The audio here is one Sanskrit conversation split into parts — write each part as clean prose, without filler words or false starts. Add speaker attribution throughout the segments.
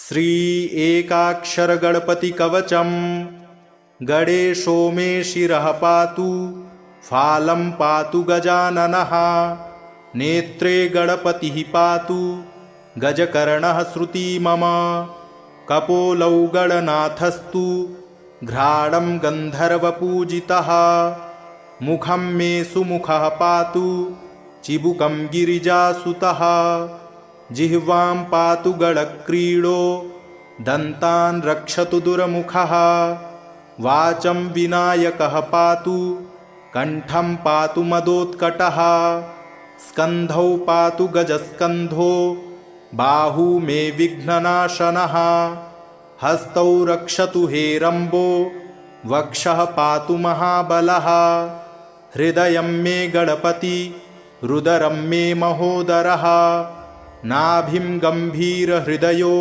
Speaker 1: श्री एकाक्षर गणपति कवचम गणेशो मे शिरः पातु फालं पातु गजाननः नेत्रे गणपतिः पातु गजकर्णः श्रुति मम कपोलौ गणनाथस्तु घ्राणं गन्धर्वपूजितः मुखं मे सुमुखः पातु चिबुकं गिरिजासुतः जिह्वां पातु गणक्रीडो दन्तान् रक्षतु दुर्मुखः वाचं विनायकः पातु कण्ठं पातु मदोत्कटः स्कन्धौ पातु गजस्कन्धो बाहू मे विघ्ननाशनः हस्तौ रक्षतु हेरम्बो वक्षः पातु महाबलः हृदयं मे गणपति रुदरं मे महोदरः नाभिं गम्भीरहृदयो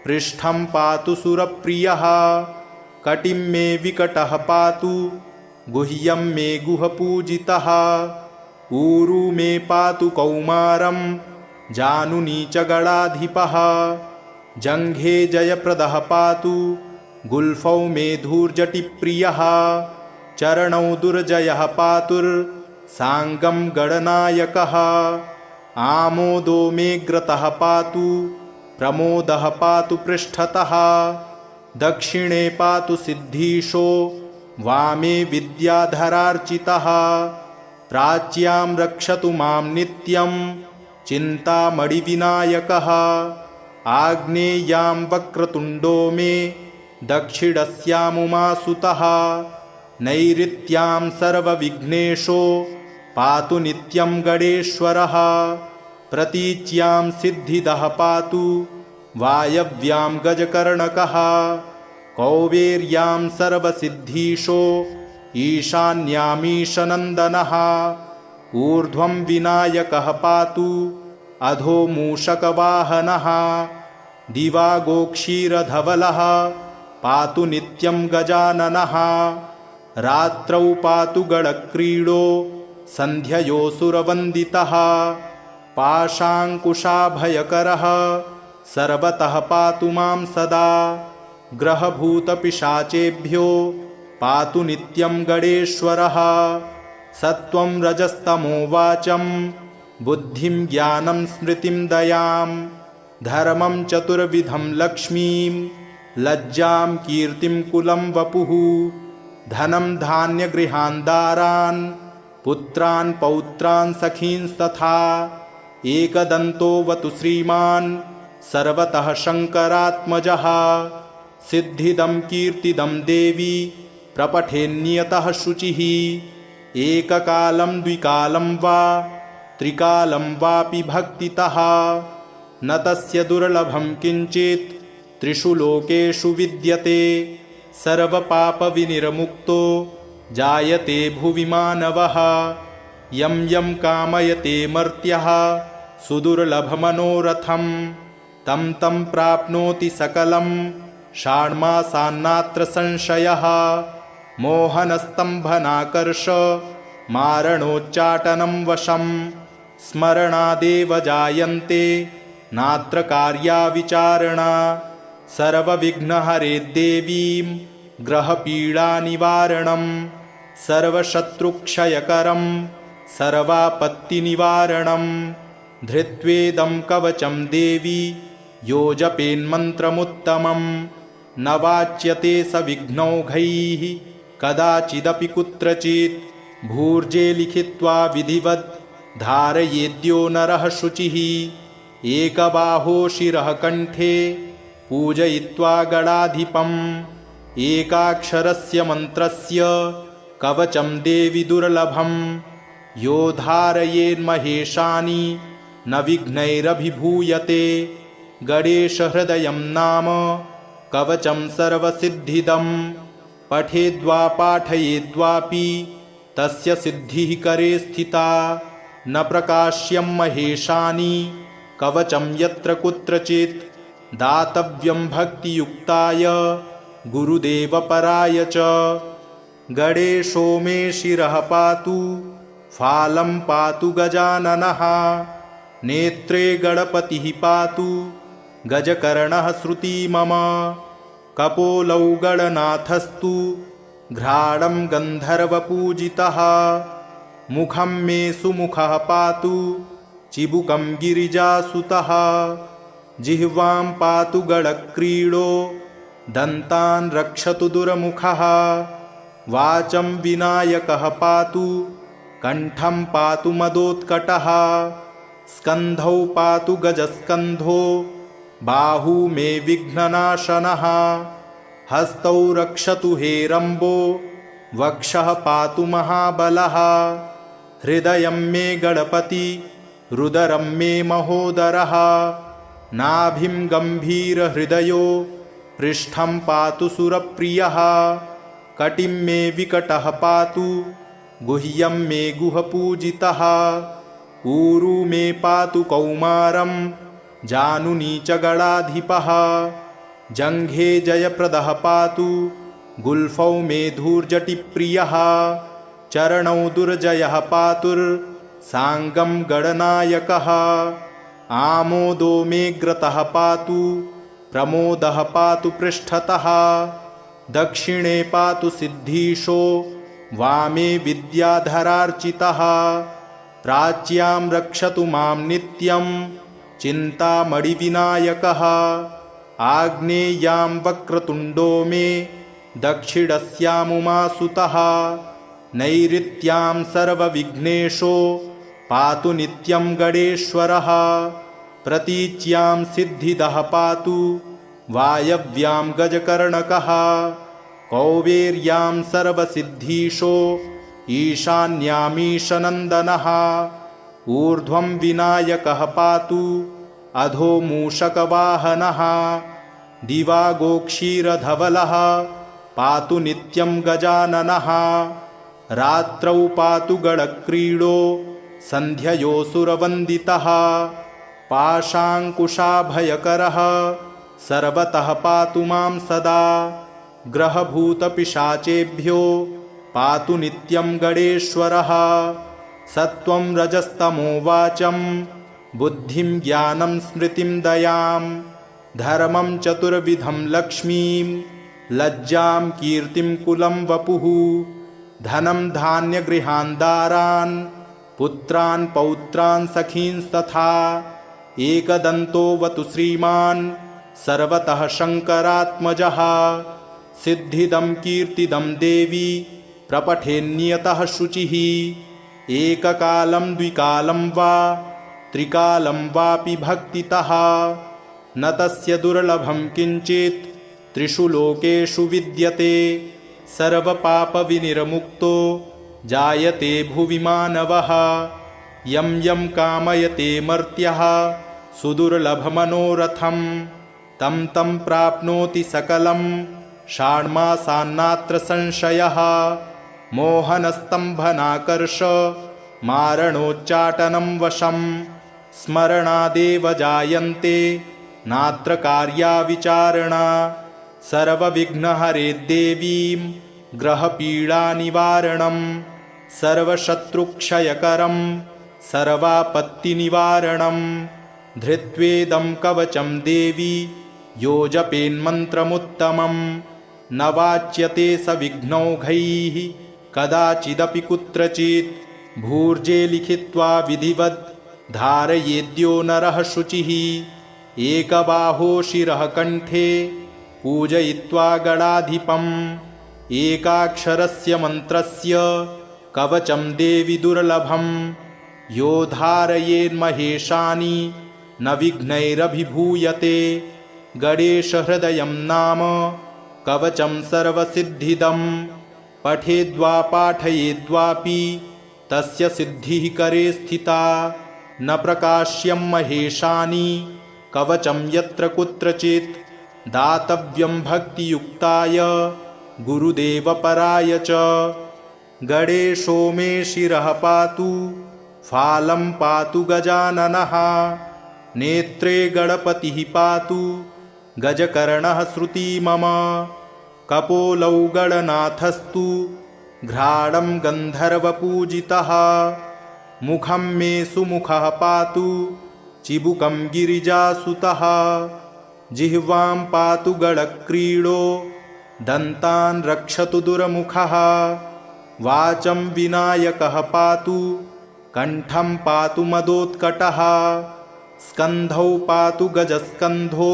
Speaker 1: पृष्ठं पातु सुरप्रियः कटिं मे विकटः पातु गुह्यं मे गुहपूजितः ऊरू मे पातु कौमारं जानुनी च गणाधिपः जङ्घे जयप्रदः पातु गुल्फौ मे धूर्जटिप्रियः चरणौ दुर्जयः पातुर्साङ्गं गणनायकः आमोदो मे ग्रतः पातु प्रमोदः पातु पृष्ठतः दक्षिणे पातु सिद्धीशो वामे विद्याधरार्चितः प्राच्यां रक्षतु मां नित्यं चिन्तामणिविनायकः आग्नेयां वक्रतुण्डो मे दक्षिणस्यामुमासुतः नैऋत्यां सर्वविघ्नेशो पातु नित्यं गणेश्वरः प्रतीच्यां सिद्धिदः पातु वायव्यां गजकर्णकः कौवेर्यां सर्वसिद्धीशो ईशान्यामीशनन्दनः ऊर्ध्वं विनायकः पातु अधो मूषकवाहनः दिवागोक्षीरधवलः पातु नित्यं गजाननः रात्रौ पातु गणक्रीडो सन्ध्ययोऽसुरवन्दितः पाशाङ्कुशाभयकरः सर्वतः पातु मां सदा ग्रहभूतपिशाचेभ्यो पातु नित्यं गणेश्वरः सत्त्वं रजस्तमो वाचं बुद्धिं ज्ञानं स्मृतिं दयां धर्मं चतुर्विधं लक्ष्मीं लज्जां कीर्तिं कुलं वपुः धनं धान्यगृहान् दारान् पुत्रान् पौत्रान् सखींस्तथा एकदन्तोऽवतु श्रीमान् सर्वतः शङ्करात्मजः सिद्धिदं कीर्तिदं देवी प्रपठेन्नियतः शुचिः एककालं द्विकालं वा त्रिकालं वापि भक्तितः न तस्य दुर्लभं किञ्चित् त्रिषु लोकेषु विद्यते सर्वपापविनिर्मुक्तो जायते भुवि मानवः यं यं कामयते मर्त्यः सुदुर्लभमनोरथं तं तं प्राप्नोति सकलं षाण्मासान्नात्र संशयः मोहनस्तम्भनाकर्ष मारणोच्चाटनं वशं स्मरणादेव जायन्ते नात्र कार्या विचारणा सर्वविघ्नहरे देवीं ग्रहपीडानिवारणं सर्वशत्रुक्षयकरं सर्वापत्तिनिवारणं धृत्वेदं कवचं देवी यो जपेन्मन्त्रमुत्तमं न वाच्यते स विघ्नौघैः कदाचिदपि कुत्रचित् भूर्जे लिखित्वा विधिवत् धारयेद्यो नरः शुचिः एकबाहो शिरः कण्ठे पूजयित्वा गणाधिपम् एकाक्षरस्य मन्त्रस्य कवचं देवि दुर्लभं यो धारयेन्महेशानि न विघ्नैरभिभूयते गणेशहृदयं नाम कवचं सर्वसिद्धिदं पठेद्वा पाठयेद्वापि तस्य सिद्धिः करे स्थिता न प्रकाश्यं महेशानि कवचं यत्र कुत्रचित् दातव्यं भक्तियुक्ताय गुरुदेवपराय च गणेशो मे शिरः पातु फालं पातु गजाननः नेत्रे गणपतिः पातु गजकर्णः श्रुती मम कपोलौ गणनाथस्तु घ्राणं गन्धर्वपूजितः मुखं मे सुमुखः पातु चिबुकं गिरिजासुतः जिह्वां पातु गणक्रीडो दन्तान् रक्षतु दुर्मुखः वाचं विनायकः पातु कण्ठं पातु मदोत्कटः स्कन्धौ पातु गजस्कन्धो बाहू मे विघ्ननाशनः हस्तौ रक्षतु हेरम्बो वक्षः पातु महाबलः हृदयं मे गणपति रुदरं मे महोदरः नाभिं गम्भीरहृदयो पृष्ठं पातु सुरप्रियः कटिं मे विकटः पातु गुह्यं मे गुहपूजितः ऊरू मे पातु कौमारं जानुनी च गणाधिपः जङ्घे जयप्रदः पातु गुल्फौ मे धूर्जटिप्रियः चरणौ दुर्जयः पातुर्साङ्गं गणनायकः आमोदो मे ग्रतः पातु प्रमोदः पातु पृष्ठतः दक्षिणे पातु सिद्धीशो वामे विद्याधरार्चितः प्राच्यां रक्षतु मां नित्यं चिन्तामणिविनायकः आग्नेयां वक्रतुण्डो मे दक्षिणस्यामुमासुतः नैऋत्यां सर्वविघ्नेशो पातु नित्यं गणेश्वरः प्रतीच्यां सिद्धिदः पातु वायव्यां गजकर्णकः कौबेर्यां सर्वसिद्धीशो ईशान्यामीशनन्दनः ऊर्ध्वं विनायकः पातु अधो मूषकवाहनः दिवागोक्षीरधवलः पातु नित्यं गजाननः रात्रौ पातु गणक्रीडो सन्ध्ययोऽसुरवन्दितः पाशाङ्कुशाभयकरः सर्वतः पातु मां सदा ग्रहभूतपिशाचेभ्यो पातु नित्यं गणेश्वरः सत्त्वं रजस्तमो वाचं बुद्धिं ज्ञानं स्मृतिं दयां धर्मं चतुर्विधं लक्ष्मीं लज्जां कीर्तिं कुलं वपुः धनं धान्यगृहान् दारान् पुत्रान् पौत्रान् सखींस्तथा एकदन्तोऽवतु श्रीमान् सर्वतः शङ्करात्मजः सिद्धिदं कीर्तिदं देवी प्रपठेन्नियतः शुचिः एककालं द्विकालं वा त्रिकालं वापि भक्तितः न तस्य दुर्लभं किञ्चित् त्रिषु लोकेषु विद्यते सर्वपापविनिर्मुक्तो जायते भुवि मानवः यं यं कामयते मर्त्यः सुदुर्लभमनोरथं तं तं प्राप्नोति सकलं षाण्मासान्नात्र संशयः मोहनस्तम्भनाकर्ष मारणोच्चाटनं वशं स्मरणादेव जायन्ते नात्र कार्या विचारणा सर्वविघ्नहरे देवीं ग्रहपीडानिवारणं सर्वशत्रुक्षयकरं सर्वापत्तिनिवारणं धृत्वेदं कवचं देवी यो जपेन्मन्त्रमुत्तमं न वाच्यते स विघ्नौघैः कदाचिदपि कुत्रचित् भूर्जे लिखित्वा विधिवत् धारयेद्यो नरः शुचिः एकबाहो शिरः कण्ठे पूजयित्वा गणाधिपम् एकाक्षरस्य मन्त्रस्य कवचं देवि दुर्लभं यो धारयेन्महेशानि न विघ्नैरभिभूयते गणेशहृदयं नाम कवचं सर्वसिद्धिदं पठेद्वा पाठयेद्वापि तस्य सिद्धिः करे स्थिता न प्रकाश्यं महेशानि कवचं यत्र कुत्रचित् दातव्यं भक्तियुक्ताय गुरुदेवपराय च गणेशो मे शिरः पातु फालं पातु गजाननः नेत्रे गणपतिः पातु गजकर्णः श्रुती मम कपोलौ गणनाथस्तु घ्राणं गन्धर्वपूजितः मुखं मे सुमुखः पातु चिबुकं गिरिजासुतः जिह्वां पातु गळक्रीडो दन्तान् रक्षतु दुर्मुखः वाचं विनायकः पातु कण्ठं पातु मदोत्कटः स्कन्धौ पातु गजस्कन्धो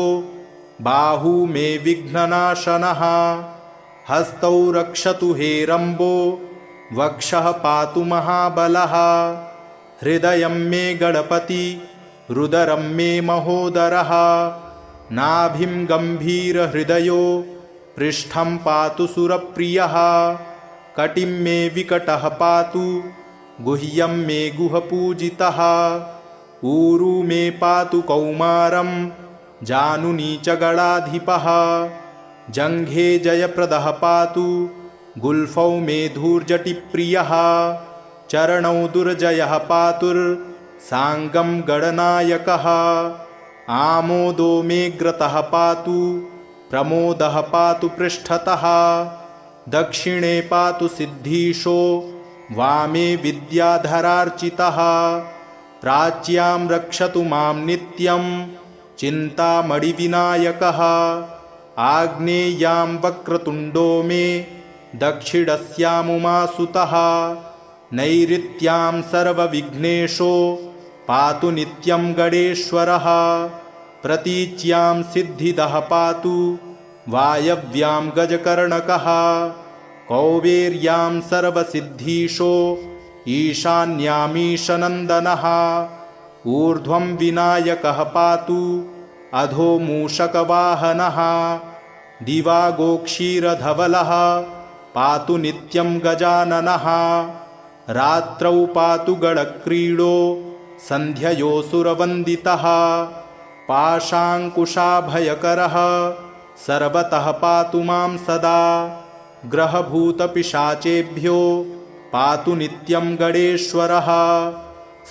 Speaker 1: बाहू मे विघ्ननाशनः हस्तौ रक्षतु हेरम्बो वक्षः पातु महाबलः हृदयं मे गणपति रुदरं मे महोदरः नाभिं गम्भीरहृदयो पृष्ठं पातु सुरप्रियः कटिं मे विकटः पातु गुह्यं मे गुहपूजितः ऊरू मे पातु कौमारं जानुनी च गणाधिपः जङ्घे जयप्रदः पातु गुल्फौ मे धूर्जटिप्रियः चरणौ दुर्जयः पातुर्साङ्गं गणनायकः आमोदो मे ग्रतः पातु प्रमोदः पातु पृष्ठतः दक्षिणे पातु सिद्धीशो वामे विद्याधरार्चितः प्राच्यां रक्षतु मां नित्यं चिन्तामणिविनायकः आग्नेयां वक्रतुण्डो मे दक्षिणस्यामुमासुतः नैऋत्यां सर्वविघ्नेशो पातु नित्यं गणेश्वरः प्रतीच्यां सिद्धिदः पातु वायव्यां गजकर्णकः कौबेर्यां सर्वसिद्धीशो ईशान्यामीशनन्दनः ऊर्ध्वं विनायकः पातु अधो मूषकवाहनः दिवागोक्षीरधवलः पातु नित्यं गजाननः रात्रौ पातु गणक्रीडो सन्ध्ययोऽसुरवन्दितः पाशाङ्कुशाभयकरः सर्वतः पातु मां सदा ग्रहभूतपिशाचेभ्यो पातु नित्यं गणेश्वरः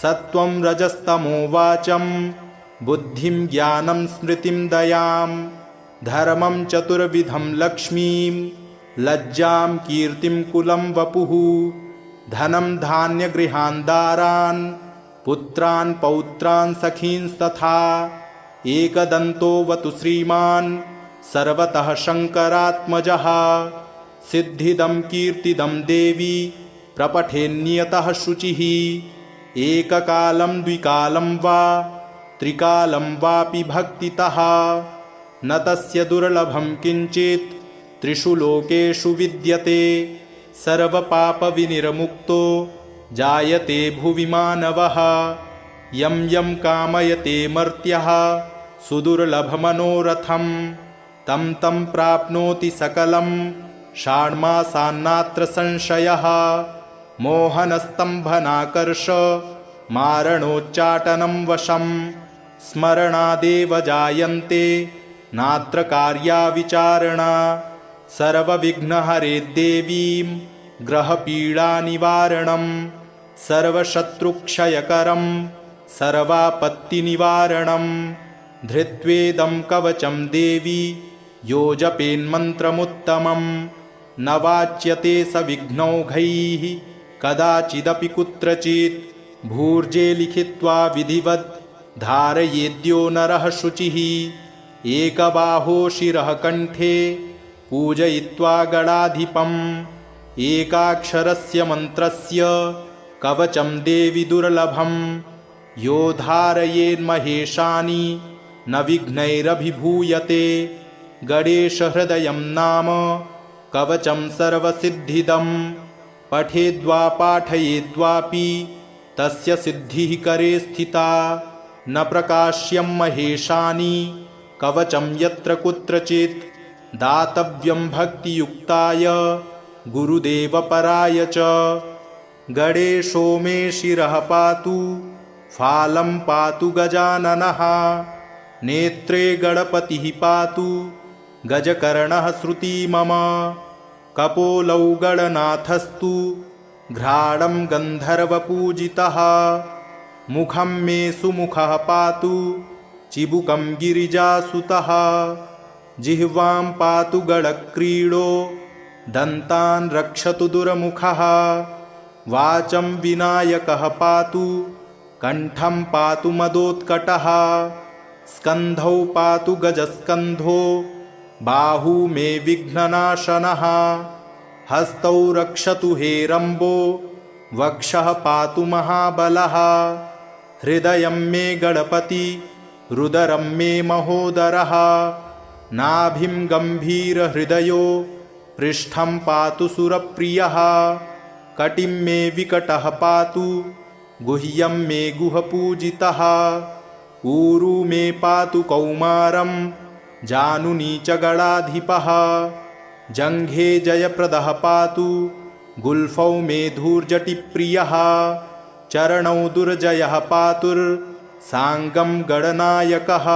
Speaker 1: सत्त्वं रजस्तमो वाचं बुद्धिं ज्ञानं स्मृतिं दयां धर्मं चतुर्विधं लक्ष्मीं लज्जां कीर्तिं कुलं वपुः धनं धान्यगृहान् दारान् पुत्रान् पौत्रान् सखींस्तथा एकदन्तोऽवतु श्रीमान् सर्वतः शङ्करात्मजः सिद्धिदं कीर्तिदं देवी प्रपठेन्नियतः शुचिः एककालं द्विकालं वा त्रिकालं वापि भक्तितः न तस्य दुर्लभं किञ्चित् त्रिषु लोकेषु विद्यते सर्वपापविनिर्मुक्तो जायते भुवि मानवः यं यं कामयते मर्त्यः सुदुर्लभमनोरथं तं तं प्राप्नोति सकलं षाण्मासान्नात्र संशयः मोहनस्तम्भनाकर्ष मारणोच्चाटनं वशं स्मरणादेव जायन्ते नात्र कार्या विचारणा सर्वविघ्नहरे देवीं ग्रहपीडानिवारणं सर्वशत्रुक्षयकरं सर्वापत्तिनिवारणं धृत्वेदं कवचं देवी यो जपेन्मन्त्रमुत्तमं न वाच्यते स विघ्नौघैः कदाचिदपि कुत्रचित् भूर्जे लिखित्वा विधिवत् धारयेद्यो नरः शुचिः एकबाहो शिरः कण्ठे पूजयित्वा गणाधिपम् एकाक्षरस्य मन्त्रस्य कवचं देवि दुर्लभं यो धारयेन्महेशानि न विघ्नैरभिभूयते गणेशहृदयं नाम कवचं सर्वसिद्धिदं पठेद्वा पाठयेद्वापि तस्य सिद्धिः करे स्थिता न प्रकाश्यं महेशानि कवचं यत्र कुत्रचित् दातव्यं भक्तियुक्ताय गुरुदेवपराय च गणेशो मे शिरः पातु फालं पातु गजाननः नेत्रे गणपतिः पातु गजकर्णः श्रुती मम कपोलौ गणनाथस्तु घ्राणं गन्धर्वपूजितः मुखं मे सुमुखः पातु चिबुकं गिरिजासुतः जिह्वां पातु गणक्रीडो दन्तान् रक्षतु दुर्मुखः वाचं विनायकः पातु कण्ठं पातु मदोत्कटः स्कन्धौ पातु गजस्कन्धो बाहू मे विघ्ननाशनः हस्तौ रक्षतु हेरम्बो वक्षः पातु महाबलः हृदयं मे गणपति रुदरं मे महोदरः नाभिं गम्भीरहृदयो पृष्ठं पातु सुरप्रियः कटिं मे विकटः पातु गुह्यं मे गुहपूजितः ऊरू मे पातु कौमारं जानुनी च गणाधिपः जङ्घे जयप्रदः पातु गुल्फौ मे धूर्जटिप्रियः चरणौ दुर्जयः पातुर्साङ्गं गणनायकः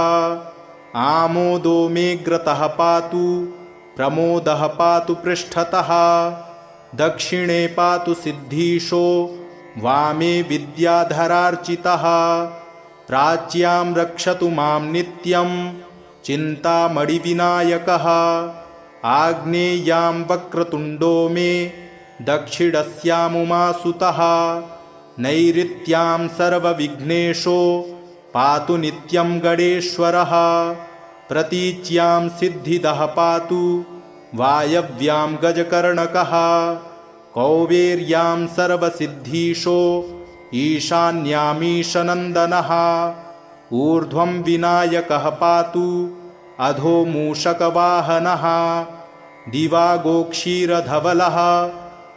Speaker 1: आमोदो मे ग्रतः पातु प्रमोदः पातु पृष्ठतः दक्षिणे पातु सिद्धीशो वामे विद्याधरार्चितः प्राच्यां रक्षतु मां नित्यं चिन्तामणिविनायकः आग्नेयां वक्रतुण्डो मे दक्षिणस्यामुमासुतः नैऋत्यां सर्वविघ्नेशो पातु नित्यं गणेश्वरः प्रतीच्यां सिद्धिदः पातु वायव्यां गजकर्णकः कौबेर्यां सर्वसिद्धीशो ईशान्यामीशनन्दनः ऊर्ध्वं विनायकः पातु अधो मूषकवाहनः दिवागोक्षीरधवलः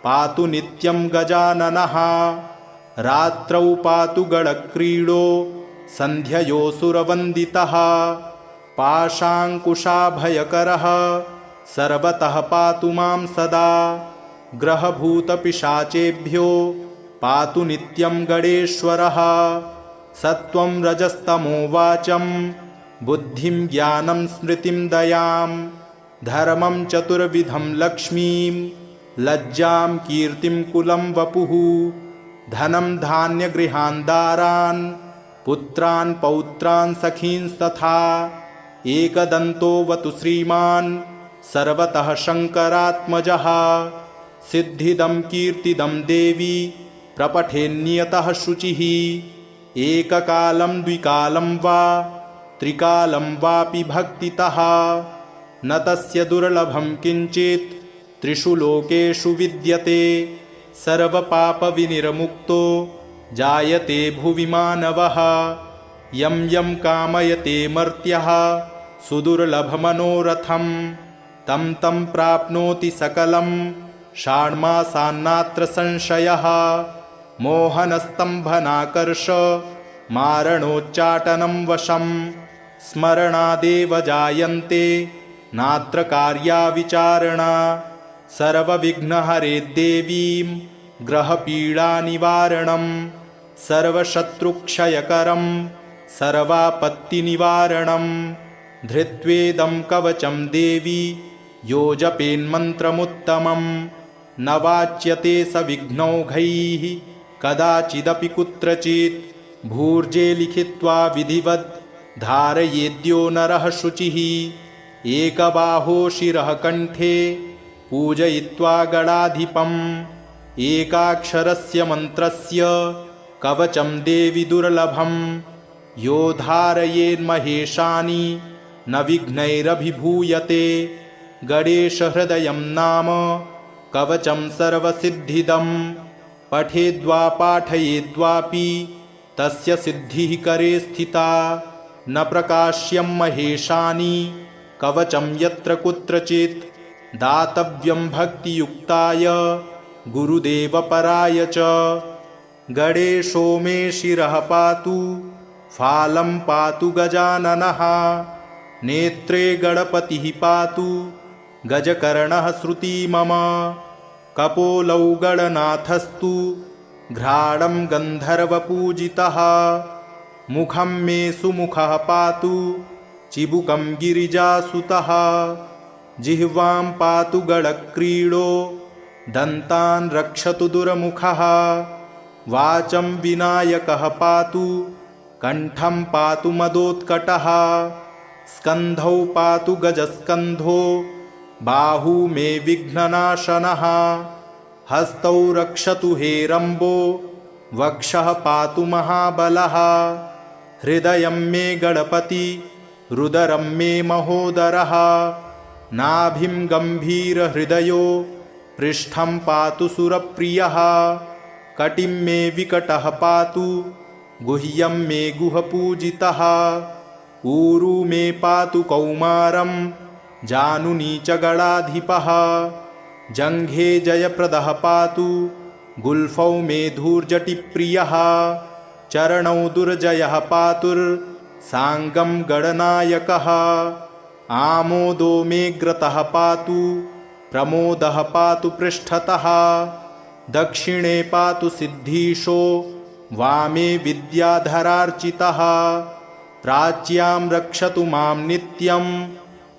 Speaker 1: पातु नित्यं गजाननः रात्रौ पातु गणक्रीडो सन्ध्ययोऽसुरवन्दितः पाशाङ्कुशाभयकरः सर्वतः पातु मां सदा ग्रहभूतपिशाचेभ्यो पातु नित्यं गणेश्वरः सत्त्वं रजस्तमो वाचं बुद्धिं ज्ञानं स्मृतिं दयां धर्मं चतुर्विधं लक्ष्मीं लज्जां कीर्तिं कुलं वपुः धनं धान्यगृहान् दारान् पुत्रान् पौत्रान् सखींस्तथा एकदन्तोऽवतु श्रीमान् सर्वतः शङ्करात्मजः सिद्धिदं कीर्तिदं देवी प्रपठेन्नियतः शुचिः एककालं द्विकालं वा त्रिकालं वापि भक्तितः न तस्य दुर्लभं किञ्चित् त्रिषु लोकेषु विद्यते सर्वपापविनिर्मुक्तो जायते भुवि मानवः यं यं कामयते मर्त्यः सुदुर्लभमनोरथं तं तं प्राप्नोति सकलं षाण्मासान्नात्र संशयः मोहनस्तम्भनाकर्ष मारणोच्चाटनं वशं स्मरणादेव जायन्ते नात्र कार्या विचारणा सर्वविघ्नहरे देवीं ग्रहपीडानिवारणं सर्वशत्रुक्षयकरं सर्वापत्तिनिवारणं धृत्वेदं कवचं देवी यो जपेन्मन्त्रमुत्तमं न वाच्यते स विघ्नौघैः कदाचिदपि कुत्रचित् भूर्जे लिखित्वा विधिवद् धारयेद्यो नरः शुचिः एकबाहो शिरः कण्ठे पूजयित्वा गणाधिपम् एकाक्षरस्य मन्त्रस्य कवचं देवि दुर्लभं यो धारयेन्महेशानि न विघ्नैरभिभूयते गणेशहृदयं नाम कवचं सर्वसिद्धिदं पठेद्वा पाठयेद्वापि तस्य सिद्धिः करे स्थिता न प्रकाश्यं महेशानि कवचं यत्र कुत्रचित् दातव्यं भक्तियुक्ताय गुरुदेवपराय च गणेशो मे शिरः पातु फालं पातु गजाननः नेत्रे गणपतिः पातु गजकर्णः श्रुती मम कपोलौ गणनाथस्तु घ्राणं गन्धर्वपूजितः मुखं मे सुमुखः पातु चिबुकं गिरिजासुतः जिह्वां पातु गणक्रीडो दन्तान् रक्षतु दुर्मुखः वाचं विनायकः पातु कण्ठं पातु मदोत्कटः स्कन्धौ पातु गजस्कन्धो बाहू मे विघ्ननाशनः हस्तौ रक्षतु हेरम्बो वक्षः पातु महाबलः हृदयं मे गणपति रुदरं मे महोदरः नाभिं गम्भीरहृदयो पृष्ठं पातु सुरप्रियः कटिं मे विकटः पातु गुह्यं मे गुहपूजितः ऊरू मे पातु कौमारं जानुनी च गणाधिपः जङ्घे जयप्रदः पातु गुल्फौ मे धूर्जटिप्रियः चरणौ दुर्जयः पातुर्साङ्गं गणनायकः आमोदो मे ग्रतः पातु प्रमोदः पातु पृष्ठतः दक्षिणे पातु सिद्धीशो वामे विद्याधरार्चितः प्राच्यां रक्षतु मां नित्यं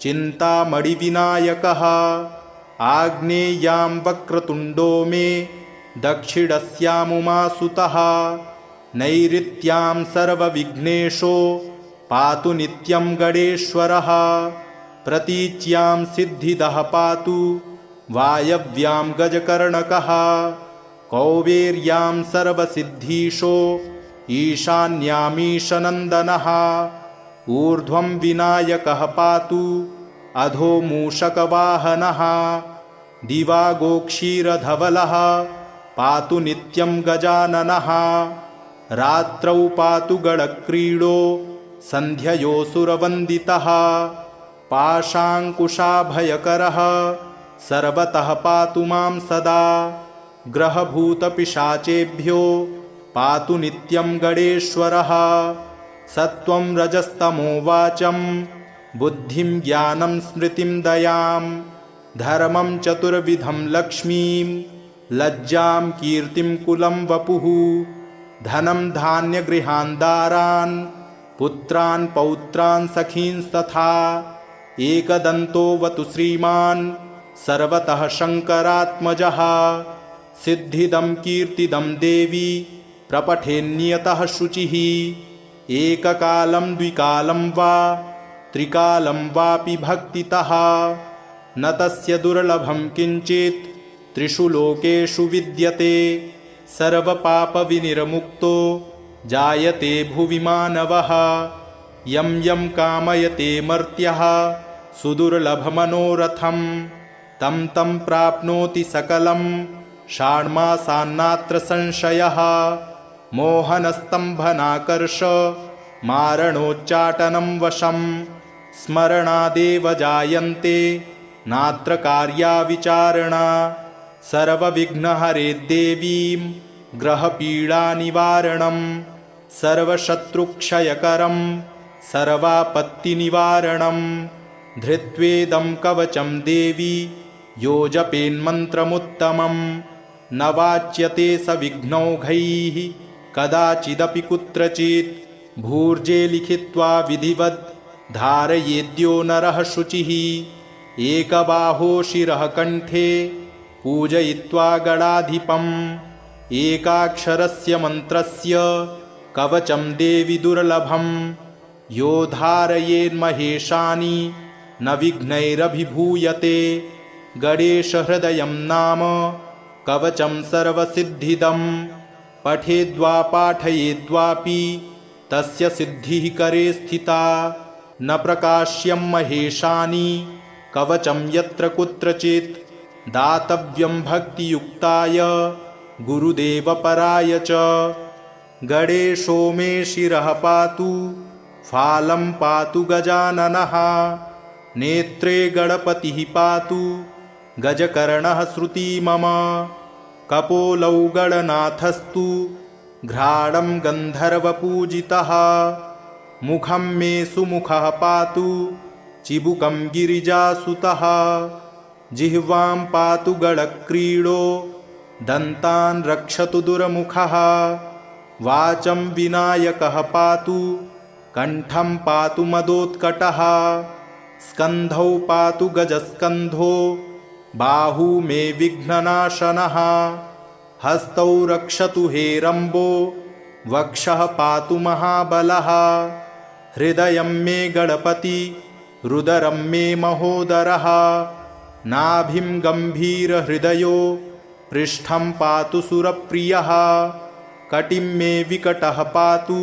Speaker 1: चिन्तामणिविनायकः आग्नेयां वक्रतुण्डो मे दक्षिणस्यामुमासुतः नैऋत्यां सर्वविघ्नेशो पातु नित्यं गणेश्वरः प्रतीच्यां सिद्धिदः पातु वायव्यां गजकर्णकः कौवेर्यां सर्वसिद्धीशो ईशान्यामीशनन्दनः ऊर्ध्वं विनायकः पातु अधो मूषकवाहनः दिवागोक्षीरधवलः पातु नित्यं गजाननः रात्रौ पातु गणक्रीडो सन्ध्ययोऽसुरवन्दितः पाशाङ्कुशाभयकरः सर्वतः पातु मां सदा ग्रहभूतपिशाचेभ्यो पातु नित्यं गणेश्वरः सत्त्वं रजस्तमो वाचं बुद्धिं ज्ञानं स्मृतिं दयां धर्मं चतुर्विधं लक्ष्मीं लज्जां कीर्तिं कुलं वपुः धनं धान्यगृहान् दारान् पुत्रान् पौत्रान् सखींस्तथा एकदन्तोऽवतु श्रीमान् सर्वतः शङ्करात्मजः सिद्धिदं कीर्तिदं देवी प्रपठेन्नियतः शुचिः एककालं द्विकालं वा त्रिकालं वापि भक्तितः न तस्य दुर्लभं किञ्चित् त्रिषु लोकेषु विद्यते सर्वपापविनिर्मुक्तो जायते भुवि मानवः यं यं कामयते मर्त्यः सुदुर्लभमनोरथं तं तं प्राप्नोति सकलं षाण्मासान्नात्र संशयः मोहनस्तम्भनाकर्ष मारणोच्चाटनं वशं स्मरणादेव जायन्ते नात्र कार्या विचारणा सर्वविघ्नहरे देवीं ग्रहपीडानिवारणं सर्वशत्रुक्षयकरं सर्वापत्तिनिवारणं धृत्वेदं कवचं देवी यो जपेन्मन्त्रमुत्तमं न वाच्यते स विघ्नौघैः कदाचिदपि कुत्रचित् भूर्जे लिखित्वा विधिवत् धारयेद्यो नरः शुचिः एकबाहो शिरः कण्ठे पूजयित्वा गणाधिपम् एकाक्षरस्य मन्त्रस्य कवचं देवि दुर्लभं यो धारयेन्महेशानि न विघ्नैरभिभूयते गणेशहृदयं नाम कवचं सर्वसिद्धिदं पठेद्वा पाठयेद्वापि तस्य सिद्धिः करे स्थिता न प्रकाश्यं महेशानि कवचं यत्र कुत्रचित् दातव्यं भक्तियुक्ताय गुरुदेवपराय च गणेशो मे शिरः पातु फालं पातु गजाननः नेत्रे गणपतिः पातु गजकर्णः श्रुती मम कपोलौ गणनाथस्तु घ्राणं गन्धर्वपूजितः मुखं मे सुमुखः पातु चिबुकं गिरिजासुतः जिह्वां पातु गणक्रीडो दन्तान् रक्षतु दुर्मुखः वाचं विनायकः पातु कण्ठं पातु मदोत्कटः स्कन्धौ पातु गजस्कन्धो बाहू मे विघ्ननाशनः हस्तौ रक्षतु हेरम्बो वक्षः पातु महाबलः हृदयं मे गणपति रुदरं मे महोदरः नाभिं गम्भीरहृदयो पृष्ठं पातु सुरप्रियः कटिं मे विकटः पातु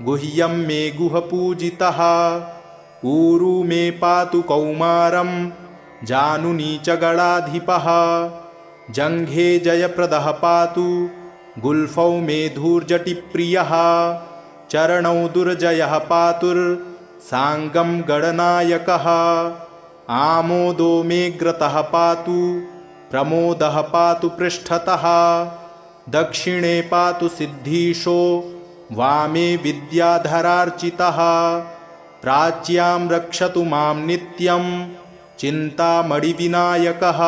Speaker 1: गुह्यं मे गुहपूजितः ऊरू मे पातु कौमारं जानुनी च गणाधिपः जङ्घे जयप्रदः पातु गुल्फौ मे धूर्जटिप्रियः चरणौ दुर्जयः पातुर्साङ्गं गणनायकः आमोदो मे ग्रतः पातु प्रमोदः पातु पृष्ठतः दक्षिणे पातु सिद्धीशो वामे विद्याधरार्चितः प्राच्यां रक्षतु मां नित्यं चिन्तामणिविनायकः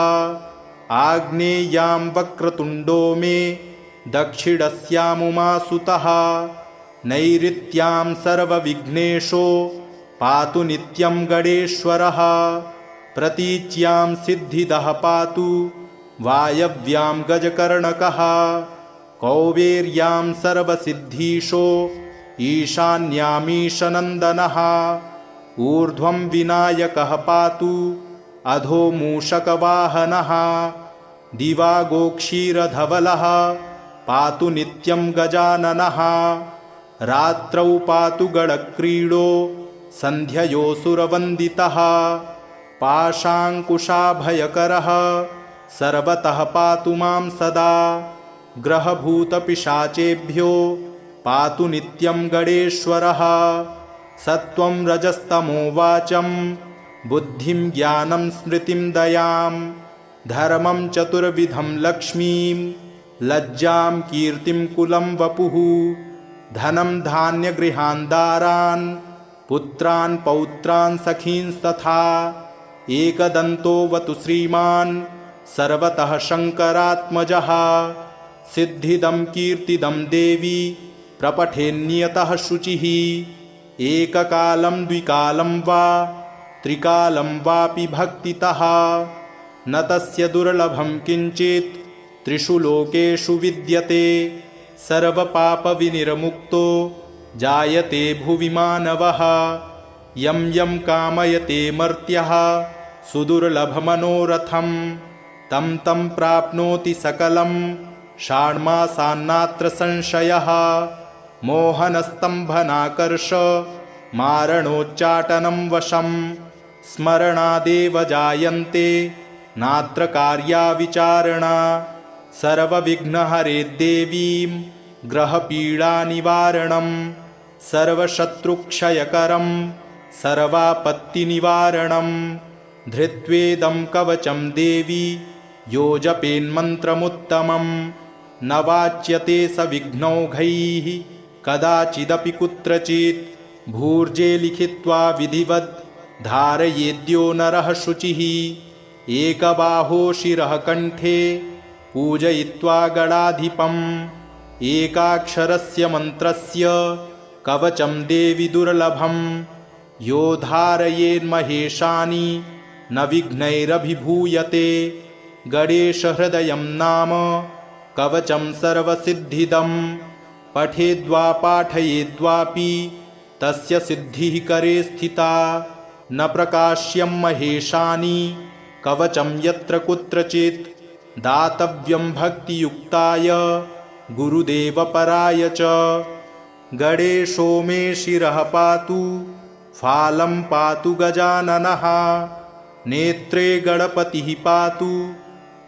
Speaker 1: आग्नेयां वक्रतुण्डो मे दक्षिणस्यामुमासुतः नैऋत्यां सर्वविघ्नेशो पातु नित्यं गणेश्वरः प्रतीच्यां सिद्धिदः पातु वायव्यां गजकर्णकः कौबेर्यां सर्वसिद्धीशो ईशान्यामीशनन्दनः ऊर्ध्वं विनायकः पातु अधो मूषकवाहनः दिवागोक्षीरधवलः पातु नित्यं गजाननः रात्रौ पातु गणक्रीडो सन्ध्ययोऽसुरवन्दितः पाशाङ्कुशाभयकरः सर्वतः पातु मां सदा ग्रहभूतपिशाचेभ्यो पातु नित्यं गणेश्वरः सत्त्वं रजस्तमो वाचं बुद्धिं ज्ञानं स्मृतिं दयां धर्मं चतुर्विधं लक्ष्मीं लज्जां कीर्तिं कुलं वपुः धनं धान्यगृहान् दारान् पुत्रान् पौत्रान् सखींस्तथा एकदन्तोऽवतु श्रीमान् सर्वतः शङ्करात्मजः सिद्धिदं कीर्तिदं देवी प्रपठेन्नियतः शुचिः एककालं द्विकालं वा त्रिकालं वापि भक्तितः न तस्य दुर्लभं किञ्चित् त्रिषु लोकेषु विद्यते सर्वपापविनिर्मुक्तो जायते भुवि मानवः यं यं कामयते मर्त्यः सुदुर्लभमनोरथं तं तं प्राप्नोति सकलं षाण्मासान्नात्र संशयः मोहनस्तम्भनाकर्ष मारणोच्चाटनं वशं स्मरणादेव जायन्ते नात्र कार्या विचारणा सर्वविघ्नहरे देवीं ग्रहपीडानिवारणं सर्वशत्रुक्षयकरं सर्वापत्तिनिवारणं धृत्वेदं कवचं देवी यो जपेन्मन्त्रमुत्तमं न वाच्यते स विघ्नौघैः कदाचिदपि कुत्रचित् भूर्जे लिखित्वा विधिवद् धारयेद्यो नरः शुचिः एकबाहो शिरः कण्ठे पूजयित्वा गणाधिपम् एकाक्षरस्य मन्त्रस्य कवचं देवि दुर्लभं यो धारयेन्महेशानि न विघ्नैरभिभूयते गणेशहृदयं नाम कवचं सर्वसिद्धिदं पठेद्वा पाठयेद्वापि तस्य सिद्धिः करे स्थिता न प्रकाश्यं महेशानि कवचं यत्र कुत्रचित् दातव्यं भक्तियुक्ताय गुरुदेवपराय च गणेशो मे शिरः पातु फालं पातु गजाननः नेत्रे गणपतिः पातु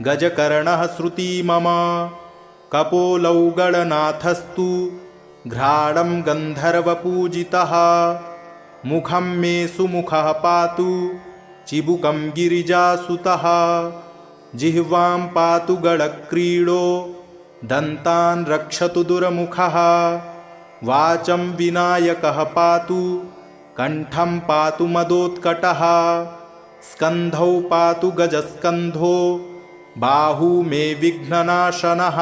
Speaker 1: गजकर्णः श्रुती मम कपोलौ गणनाथस्तु घ्राणं गन्धर्वपूजितः मुखं मे सुमुखः पातु चिबुकं गिरिजासुतः जिह्वां पातु गणक्रीडो दन्तान् रक्षतु दुर्मुखः वाचं विनायकः पातु कण्ठं पातु मदोत्कटः स्कन्धौ पातु गजस्कन्धो बाहू मे विघ्ननाशनः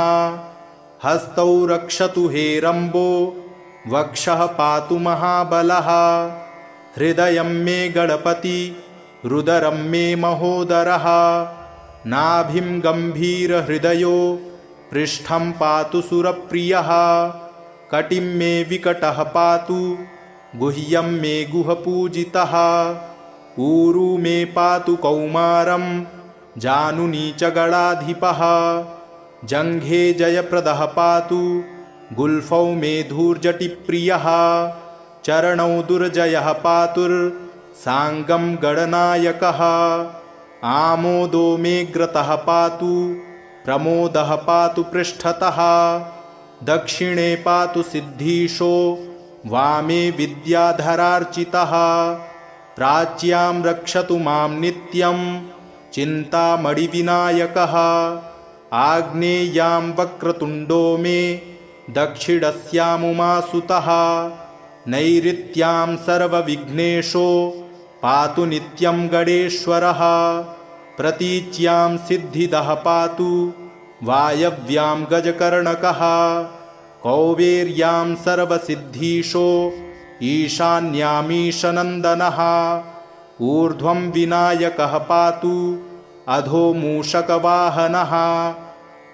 Speaker 1: हस्तौ रक्षतु हेरम्बो वक्षः पातु महाबलः हृदयं मे गणपति रुदरं मे महोदरः नाभिं गम्भीरहृदयो पृष्ठं पातु सुरप्रियः कटिं मे विकटः पातु गुह्यं मे गुहपूजितः ऊरू मे पातु कौमारं जानुनी च गणाधिपः जङ्घे जयप्रदः पातु गुल्फौ मेधूर्जटिप्रियः चरणौ दुर्जयः पातुर्साङ्गं गणनायकः आमोदो मेऽग्रतः पातु प्रमोदः पातु पृष्ठतः दक्षिणे पातु सिद्धीशो वामे विद्याधरार्चितः प्राच्यां रक्षतु मां नित्यं चिन्तामणिविनायकः आग्नेयां वक्रतुण्डो मे दक्षिणस्यामुमासुतः नैऋत्यां सर्वविघ्नेशो पातु नित्यं गणेश्वरः प्रतीच्यां सिद्धिदः पातु वायव्यां गजकर्णकः कौबेर्यां सर्वसिद्धीशो ईशान्यामीशनन्दनः ऊर्ध्वं विनायकः पातु अधो मूषकवाहनः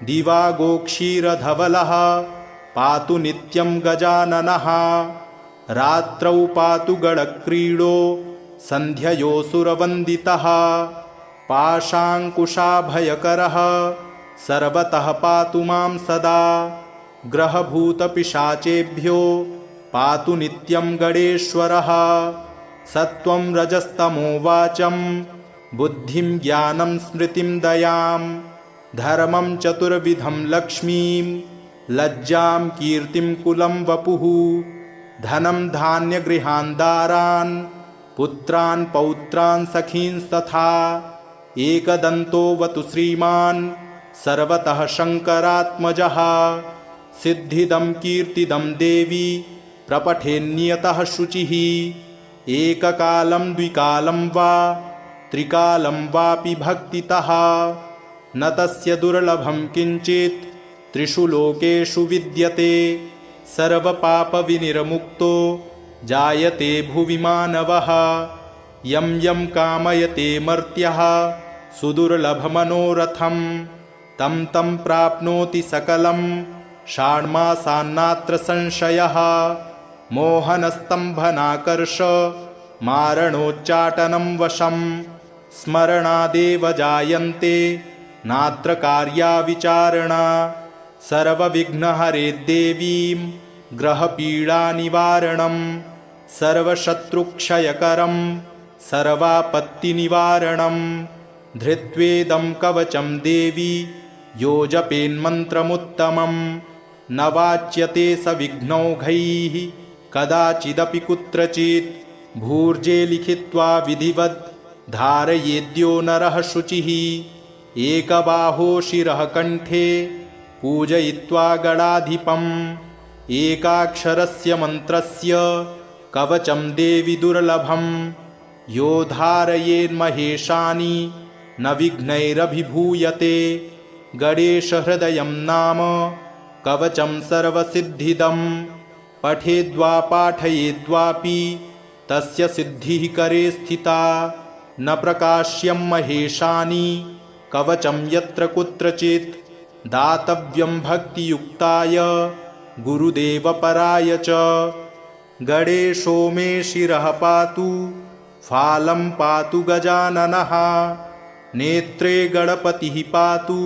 Speaker 1: दिवागोक्षीरधवलः पातु नित्यं गजाननः रात्रौ पातु गणक्रीडो सन्ध्ययोऽसुरवन्दितः पाशाङ्कुशाभयकरः सर्वतः पातु मां सदा ग्रहभूतपिशाचेभ्यो पातु नित्यं गणेश्वरः सत्त्वं रजस्तमो वाचं बुद्धिं ज्ञानं स्मृतिं दयां धर्मं चतुर्विधं लक्ष्मीं लज्जां कीर्तिं कुलं वपुः धनं धान्यगृहान् दारान् पुत्रान् पौत्रान् सखींस्तथा एकदन्तोऽवतु श्रीमान् सर्वतः शङ्करात्मजः सिद्धिदं कीर्तिदं देवी प्रपठेन्नियतः शुचिः एककालं द्विकालं वा त्रिकालं वापि भक्तितः न तस्य दुर्लभं किञ्चित् त्रिषु लोकेषु विद्यते सर्वपापविनिर्मुक्तो जायते भुवि मानवः यं यं कामयते मर्त्यः सुदुर्लभमनोरथं तं तं प्राप्नोति सकलं षाण्मासान्नात्र संशयः मोहनस्तम्भनाकर्ष मारणोच्चाटनं वशं स्मरणादेव जायन्ते नात्र कार्या विचारणा सर्वविघ्नहरे देवीं ग्रहपीडानिवारणं सर्वशत्रुक्षयकरं सर्वापत्तिनिवारणं धृत्वेदं कवचं देवी यो जपेन्मन्त्रमुत्तमं न वाच्यते स विघ्नौघैः कदाचिदपि कुत्रचित् भूर्जे लिखित्वा विधिवद् धारयेद्यो नरः शुचिः एकबाहो शिरः कण्ठे पूजयित्वा गणाधिपम् एकाक्षरस्य मन्त्रस्य कवचं देवि दुर्लभं यो धारयेन्महेशानि न विघ्नैरभिभूयते गणेशहृदयं नाम कवचं सर्वसिद्धिदं पठेद्वा पाठयेद्वापि तस्य सिद्धिः करे स्थिता न प्रकाश्यं महेशानि कवचं यत्र कुत्रचित् दातव्यं भक्तियुक्ताय गुरुदेवपराय च गणेशो मे शिरः पातु फालं पातु गजाननः नेत्रे गणपतिः पातु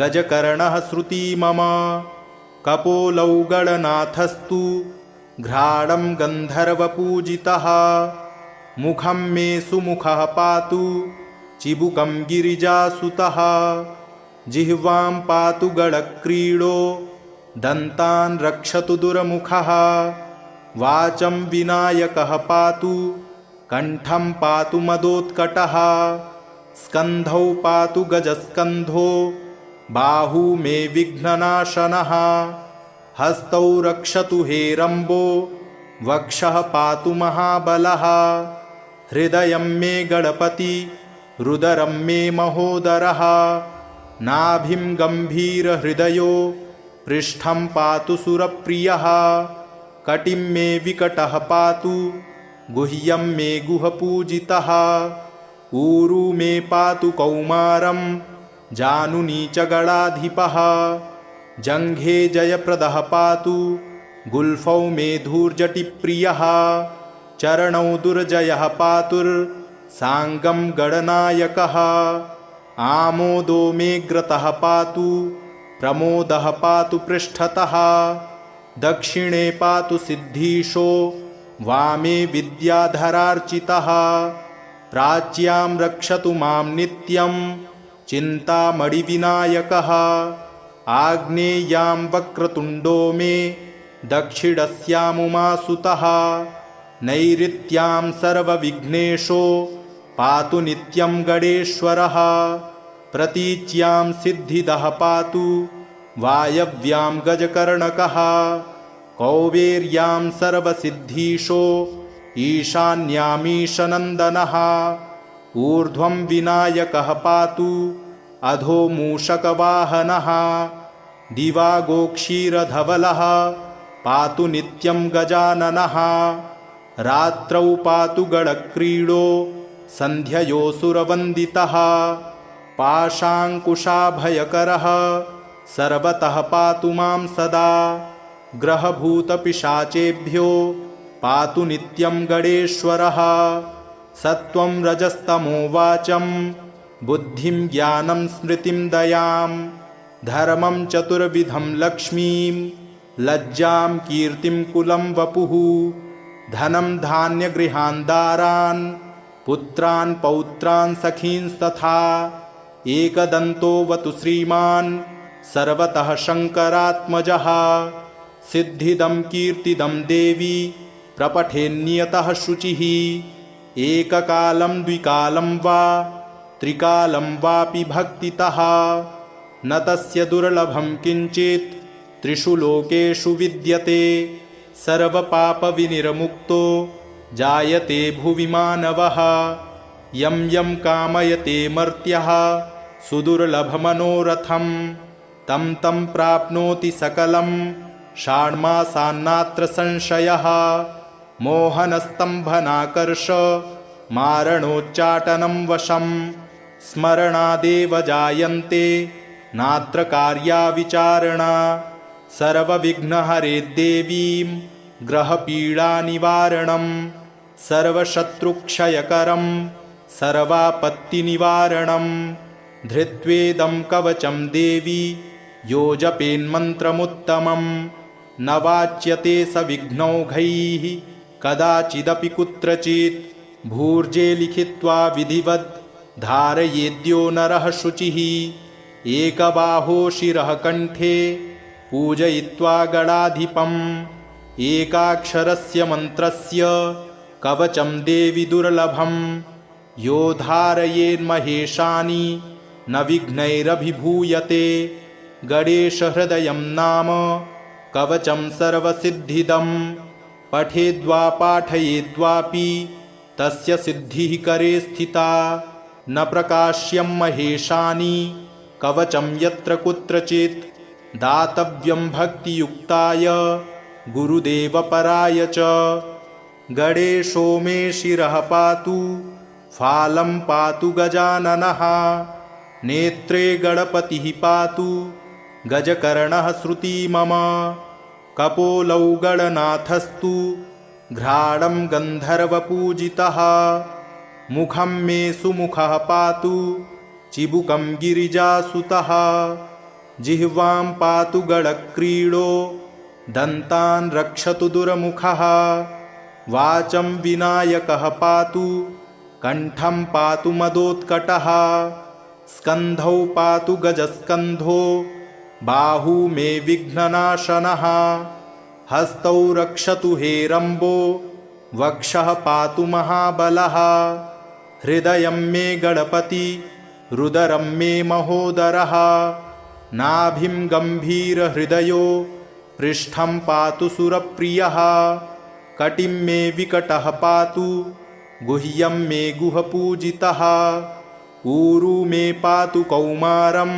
Speaker 1: गजकर्णः श्रुती मम कपोलौ गणनाथस्तु घ्राणं गन्धर्वपूजितः मुखं मे सुमुखः पातु चिबुकं गिरिजासुतः जिह्वां पातु गणक्रीडो दन्तान् रक्षतु दुर्मुखः वाचं विनायकः पातु कण्ठं पातु मदोत्कटः स्कन्धौ पातु गजस्कन्धो बाहू मे विघ्ननाशनः हस्तौ रक्षतु हेरम्बो वक्षः पातु महाबलः हृदयं मे गणपति रुदरं मे महोदरः नाभिं गम्भीरहृदयो पृष्ठं पातु सुरप्रियः कटिं मे विकटः पातु गुह्यं मे गुहपूजितः ऊरू मे पातु कौमारं जानुनी च गणाधिपः जङ्घे जयप्रदः पातु गुल्फौ मे धूर्जटिप्रियः चरणौ दुर्जयः पातुर्साङ्गं गणनायकः आमोदो मेऽग्रतः पातु प्रमोदः पातु पृष्ठतः दक्षिणे पातु सिद्धीशो वामे विद्याधरार्चितः प्राच्यां रक्षतु मां नित्यं चिन्तामणिविनायकः आग्नेयां वक्रतुण्डो मे दक्षिणस्यामुमासुतः नैऋत्यां सर्वविघ्नेशो पातु नित्यं गणेश्वरः प्रतीच्यां सिद्धिदः पातु वायव्यां गजकर्णकः कौबेर्यां सर्वसिद्धीशो ईशान्यामीशनन्दनः ऊर्ध्वं विनायकः पातु अधो मूषकवाहनः दिवागोक्षीरधवलः पातु नित्यं गजाननः रात्रौ पातु गणक्रीडो सन्ध्ययोऽसुरवन्दितः पाशाङ्कुशाभयकरः सर्वतः पातु मां सदा ग्रहभूतपिशाचेभ्यो पातु नित्यं गणेश्वरः सत्त्वं रजस्तमो वाचं बुद्धिं ज्ञानं स्मृतिं दयां धर्मं चतुर्विधं लक्ष्मीं लज्जां कीर्तिं कुलं वपुः धनं धान्यगृहान् दारान् पुत्रान् पौत्रान् सखींस्तथा एकदन्तोऽवतु श्रीमान् सर्वतः शङ्करात्मजः सिद्धिदं कीर्तिदं देवी प्रपठेन्नियतः शुचिः एककालं द्विकालं वा त्रिकालं वापि भक्तितः न तस्य दुर्लभं किञ्चित् त्रिषु लोकेषु विद्यते सर्वपापविनिर्मुक्तो जायते भुवि मानवः यं यं कामयते मर्त्यः सुदुर्लभमनोरथं तं तं प्राप्नोति सकलं षाण्मासान्नात्र संशयः मोहनस्तम्भनाकर्ष मारणोच्चाटनं वशं स्मरणादेव जायन्ते नात्र कार्या विचारणा सर्वविघ्नहरे देवीं ग्रहपीडानिवारणं सर्वशत्रुक्षयकरं सर्वापत्तिनिवारणं धृत्वेदं कवचं देवी यो जपेन्मन्त्रमुत्तमं न वाच्यते स विघ्नौघैः कदाचिदपि कुत्रचित् भूर्जे लिखित्वा विधिवद् धारयेद्यो नरः शुचिः एकबाहो शिरः कण्ठे पूजयित्वा गणाधिपम् एकाक्षरस्य मन्त्रस्य कवचं देवि दुर्लभं यो धारयेन्महेशानि न विघ्नैरभिभूयते गणेशहृदयं नाम कवचं सर्वसिद्धिदं पठेद्वा पाठयेद्वापि तस्य सिद्धिः करे स्थिता न प्रकाश्यं महेशानि कवचं यत्र कुत्रचित् दातव्यं भक्तियुक्ताय गुरुदेवपराय च गणेशो मे शिरः पातु फालं पातु गजाननः नेत्रे गणपतिः पातु गजकर्णः श्रुती मम कपोलौ गणनाथस्तु घ्राणं गन्धर्वपूजितः मुखं मे सुमुखः पातु चिबुकं गिरिजासुतः जिह्वां पातु गणक्रीडो दन्तान् रक्षतु दुर्मुखः वाचं विनायकः पातु कण्ठं पातु मदोत्कटः स्कन्धौ पातु गजस्कन्धो बाहू मे विघ्ननाशनः हस्तौ रक्षतु हेरम्बो वक्षः पातु महाबलः हृदयं मे गणपति रुदरं मे महोदरः नाभिं गम्भीरहृदयो पृष्ठं पातु सुरप्रियः कटिं मे विकटः पातु गुह्यं मे गुहपूजितः ऊरू मे पातु कौमारं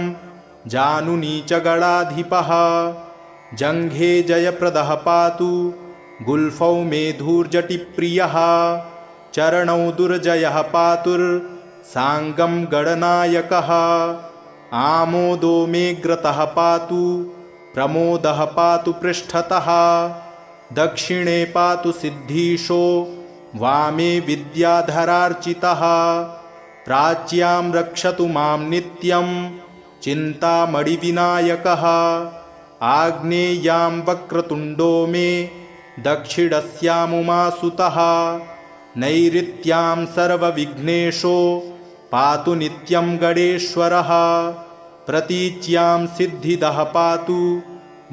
Speaker 1: जानुनी च गणाधिपः जङ्घे जयप्रदः पातु गुल्फौ मे धूर्जटिप्रियः चरणौ दुर्जयः पातुर्साङ्गं गणनायकः आमोदो मे ग्रतः पातु प्रमोदः पातु पृष्ठतः दक्षिणे पातु सिद्धीशो वामे विद्याधरार्चितः प्राच्यां रक्षतु मां नित्यं चिन्तामणिविनायकः आग्नेयां वक्रतुण्डो मे दक्षिणस्यामुमासुतः नैऋत्यां सर्वविघ्नेशो पातु नित्यं गणेश्वरः प्रतीच्यां सिद्धिदः पातु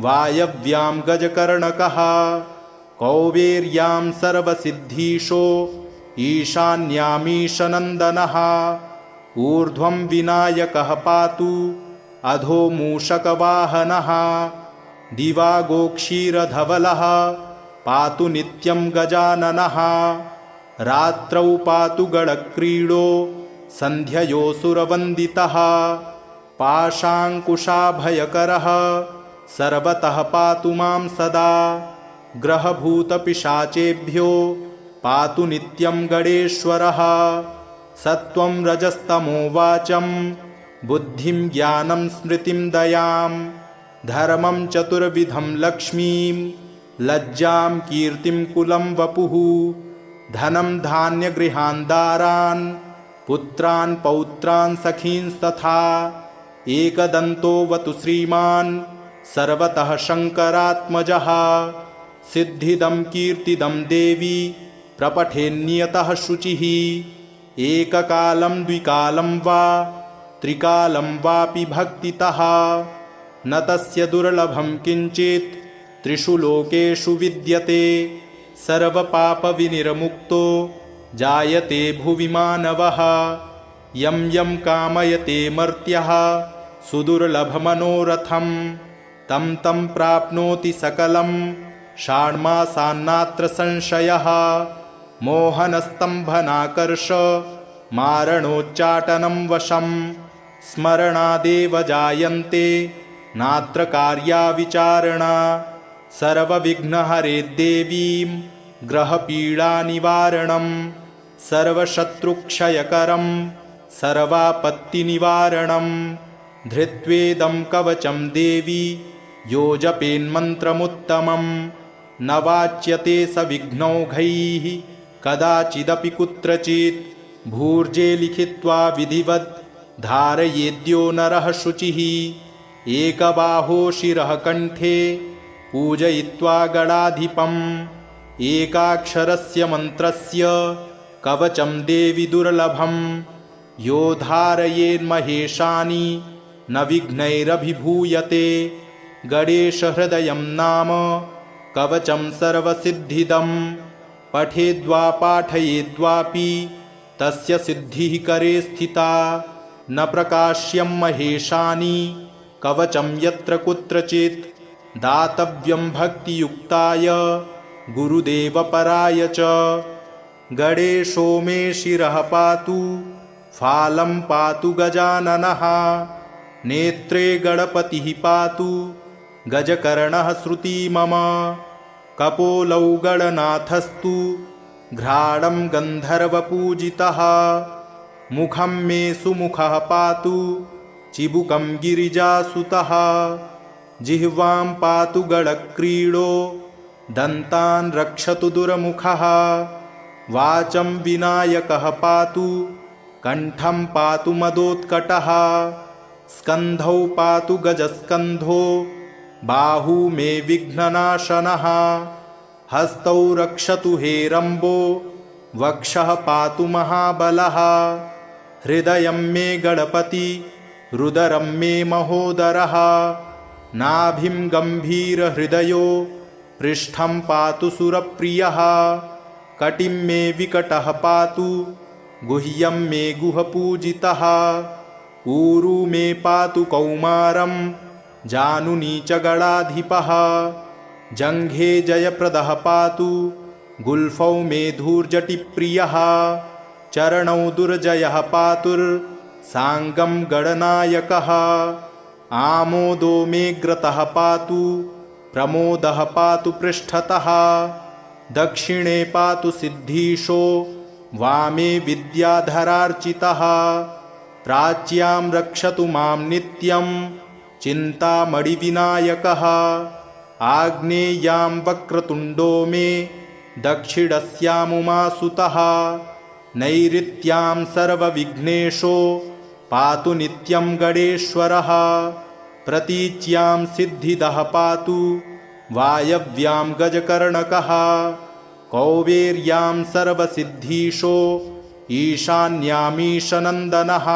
Speaker 1: वायव्यां गजकर्णकः कौबेर्यां सर्वसिद्धीशो ईशान्यामीशनन्दनः ऊर्ध्वं विनायकः पातु अधो मूषकवाहनः दिवागोक्षीरधवलः पातु नित्यं गजाननः रात्रौ पातु गणक्रीडो सन्ध्ययोऽसुरवन्दितः पाशाङ्कुशाभयकरः सर्वतः पातु मां सदा ग्रहभूतपिशाचेभ्यो पातु नित्यं गणेश्वरः सत्त्वं रजस्तमो वाचं बुद्धिं ज्ञानं स्मृतिं दयां धर्मं चतुर्विधं लक्ष्मीं लज्जां कीर्तिं कुलं वपुः धनं धान्यगृहान् दारान् पुत्रान् पौत्रान् सखींस्तथा एकदन्तोऽवतु श्रीमान् सर्वतः शङ्करात्मजः सिद्धिदं कीर्तिदं देवी प्रपठेन्नियतः शुचिः एककालं द्विकालं वा त्रिकालं वापि भक्तितः न तस्य दुर्लभं किञ्चित् त्रिषु लोकेषु विद्यते सर्वपापविनिर्मुक्तो जायते भुवि मानवः यं यं कामयते मर्त्यः सुदुर्लभमनोरथं तं तं प्राप्नोति सकलं षाण्मासान्नात्र संशयः मोहनस्तम्भनाकर्ष मारणोच्चाटनं वशं स्मरणादेव जायन्ते नात्र कार्या विचारणा सर्वविघ्नहरे देवीं ग्रहपीडानिवारणं सर्वशत्रुक्षयकरं सर्वापत्तिनिवारणं धृत्वेदं कवचं देवी यो जपेन्मन्त्रमुत्तमं न वाच्यते स विघ्नौघैः कदाचिदपि कुत्रचित् भूर्जे लिखित्वा विधिवत् धारयेद्यो नरः शुचिः एकबाहो शिरः कण्ठे पूजयित्वा गणाधिपम् एकाक्षरस्य मन्त्रस्य कवचं देवि दुर्लभं यो धारयेन्महेशानि न विघ्नैरभिभूयते गणेशहृदयं नाम कवचं सर्वसिद्धिदं पठेद्वा पाठयेद्वापि तस्य सिद्धिः करे स्थिता न प्रकाश्यं महेशानि कवचं यत्र कुत्रचित् दातव्यं भक्तियुक्ताय गुरुदेवपराय च गणेशो मे शिरः पातु फालं पातु गजाननः नेत्रे गणपतिः पातु गजकर्णः श्रुती मम कपोलौ गणनाथस्तु घ्राणं गन्धर्वपूजितः मुखं मे सुमुखः पातु चिबुकं गिरिजासुतः जिह्वां पातु गणक्रीडो दन्तान् रक्षतु दुर्मुखः वाचं विनायकः पातु कण्ठं पातु मदोत्कटः स्कन्धौ पातु गजस्कन्धो बाहू मे विघ्ननाशनः हस्तौ रक्षतु हेरम्बो वक्षः पातु महाबलः हृदयं मे गणपति रुदरं मे महोदरः नाभिं गम्भीरहृदयो पृष्ठं पातु सुरप्रियः कटिं मे विकटः पातु गुह्यं मे गुहपूजितः ऊरू मे पातु कौमारं जानुनी च गणाधिपः जङ्घे जयप्रदः पातु गुल्फौ मे धूर्जटिप्रियः चरणौ दुर्जयः पातुर्साङ्गं गणनायकः आमोदो मे ग्रतः पातु प्रमोदः पातु पृष्ठतः दक्षिणे पातु सिद्धीशो वामे विद्याधरार्चितः प्राच्यां रक्षतु मां नित्यं चिन्तामणिविनायकः आग्नेयां वक्रतुण्डो मे दक्षिणस्यामुमासुतः नैऋत्यां सर्वविघ्नेशो पातु नित्यं गणेश्वरः प्रतीच्यां सिद्धिदः पातु वायव्यां गजकर्णकः कौबेर्यां सर्वसिद्धीशो ईशान्यामीशनन्दनः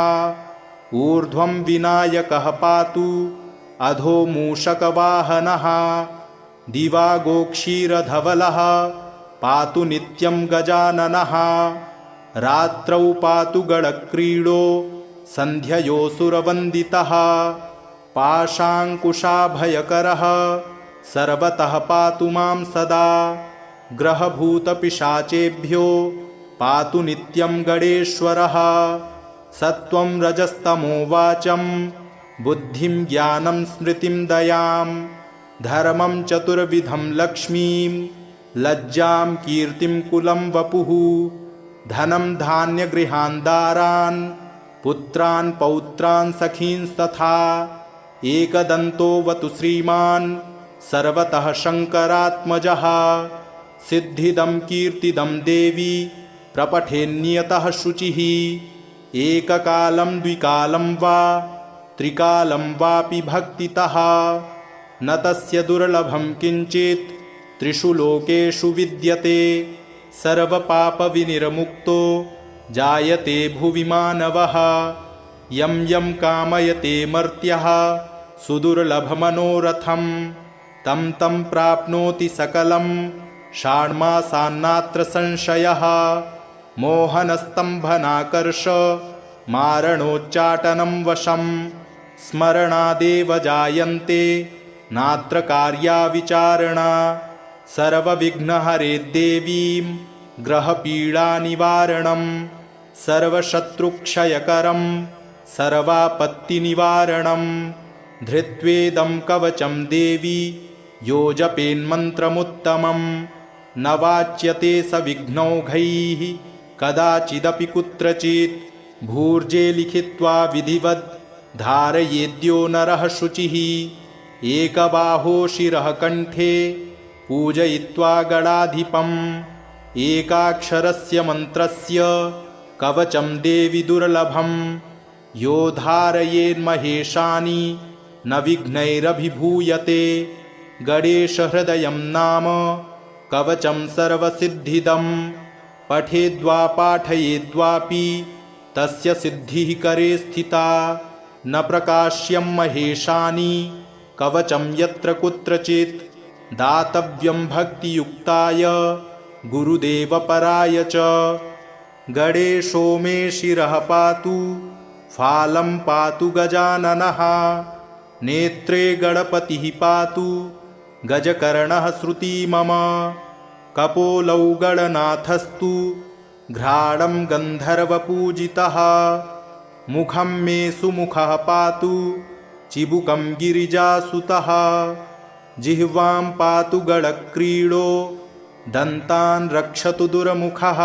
Speaker 1: ऊर्ध्वं विनायकः पातु अधो मूषकवाहनः दिवागोक्षीरधवलः पातु नित्यं गजाननः रात्रौ पातु गणक्रीडो सन्ध्ययोऽसुरवन्दितः पाशाङ्कुशाभयकरः सर्वतः पातु मां सदा ग्रहभूतपिशाचेभ्यो पातु नित्यं गणेश्वरः सत्त्वं रजस्तमो वाचं बुद्धिं ज्ञानं स्मृतिं दयां धर्मं चतुर्विधं लक्ष्मीं लज्जां कीर्तिं कुलं वपुः धनं धान्यगृहान् दारान् पुत्रान् पौत्रान् सखींस्तथा एकदन्तोऽवतु श्रीमान् सर्वतः शङ्करात्मजः सिद्धिदं कीर्तिदं देवी प्रपठेन्नियतः शुचिः एककालं द्विकालं वा त्रिकालं वापि भक्तितः न तस्य दुर्लभं किञ्चित् त्रिषु लोकेषु विद्यते सर्वपापविनिर्मुक्तो जायते भुवि मानवः यं यं कामयते मर्त्यः सुदुर्लभमनोरथं तं तं प्राप्नोति सकलं षाण्मासान्नात्र संशयः मोहनस्तम्भनाकर्ष मारणोच्चाटनं वशं स्मरणादेव जायन्ते नात्र कार्या विचारणा सर्वविघ्नहरे देवीं ग्रहपीडानिवारणं सर्वशत्रुक्षयकरं सर्वापत्तिनिवारणं धृत्वेदं कवचं देवी यो जपेन्मन्त्रमुत्तमं न वाच्यते स विघ्नौघैः कदाचिदपि कुत्रचित् भूर्जे लिखित्वा विधिवद् धारयेद्यो नरः शुचिः एकबाहो शिरः कण्ठे पूजयित्वा गणाधिपम् एकाक्षरस्य मन्त्रस्य कवचं देवि दुर्लभं यो धारयेन्महेशानि न विघ्नैरभिभूयते गणेशहृदयं नाम कवचं सर्वसिद्धिदं पठेद्वा पाठयेद्वापि तस्य सिद्धिः करे स्थिता न प्रकाश्यं महेशानि कवचं यत्र कुत्रचित् दातव्यं भक्तियुक्ताय गुरुदेवपराय च गणेशो मे शिरः पातु फालं पातु गजाननः नेत्रे गणपतिः पातु गजकर्णः श्रुती मम कपोलौ गणनाथस्तु घ्राणं गन्धर्वपूजितः मुखं मे सुमुखः पातु चिबुकं गिरिजासुतः जिह्वां पातु गणक्रीडो दन्तान् रक्षतु दुर्मुखः